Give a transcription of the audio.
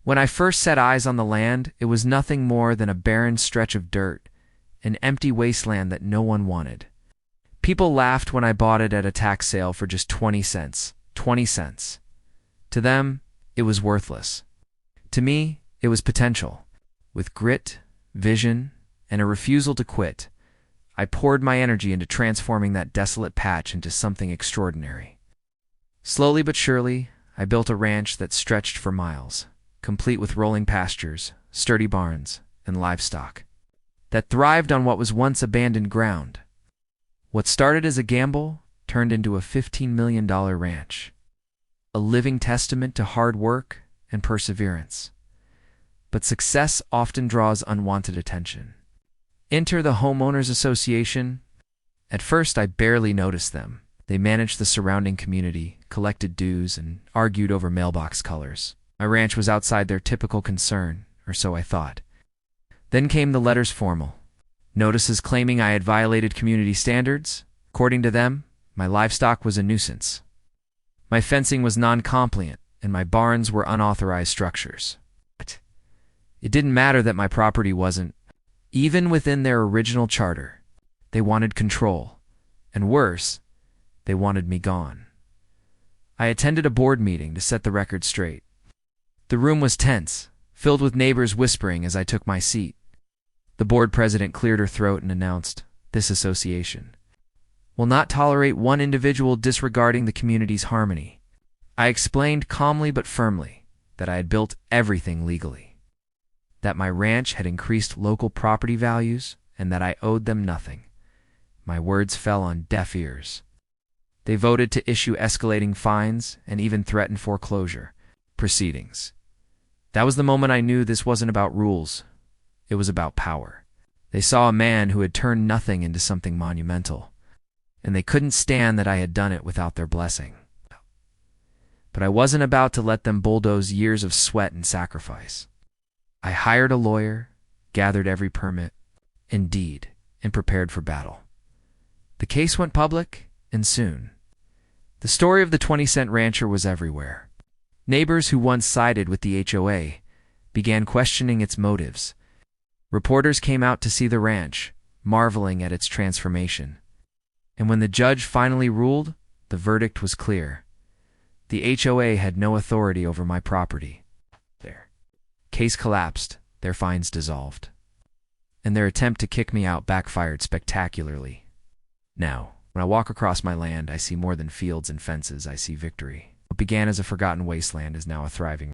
When I first set eyes on the land, it was nothing more than a barren stretch of dirt, an empty wasteland that no one wanted. People laughed when I bought it at a tax sale for just 20 cents. 20 cents. To them, it was worthless. To me, it was potential. With grit, vision, and a refusal to quit, I poured my energy into transforming that desolate patch into something extraordinary. Slowly but surely, I built a ranch that stretched for miles, complete with rolling pastures, sturdy barns, and livestock that thrived on what was once abandoned ground. What started as a gamble turned into a $15 million ranch, a living testament to hard work and perseverance. But success often draws unwanted attention. Enter the Homeowners Association. At first, I barely noticed them. They managed the surrounding community, collected dues, and argued over mailbox colors. My ranch was outside their typical concern, or so I thought. Then came the letters formal. Notices claiming I had violated community standards. According to them, my livestock was a nuisance. My fencing was non-compliant, and my barns were unauthorized structures. But it didn't matter that my property wasn't. Even within their original charter, they wanted control. And worse, they wanted me gone. I attended a board meeting to set the record straight. The room was tense, filled with neighbors whispering as I took my seat. The board president cleared her throat and announced, "This association will not tolerate one individual disregarding the community's harmony." I explained calmly but firmly that I had built everything legally, that my ranch had increased local property values, and that I owed them nothing. My words fell on deaf ears. They voted to issue escalating fines and even threaten foreclosure proceedings. That was the moment I knew this wasn't about rules. It was about power. They saw a man who had turned nothing into something monumental, and they couldn't stand that I had done it without their blessing. But I wasn't about to let them bulldoze years of sweat and sacrifice. I hired a lawyer, gathered every permit, indeed, and prepared for battle. The case went public, and soon. The story of the 20-cent rancher was everywhere. Neighbors who once sided with the HOA began questioning its motives. Reporters came out to see the ranch, marveling at its transformation. And when the judge finally ruled, the verdict was clear. The HOA had no authority over my property. Their case collapsed, their fines dissolved, and their attempt to kick me out backfired spectacularly. Now, when I walk across my land, I see more than fields and fences. I see victory. What began as a forgotten wasteland is now a thriving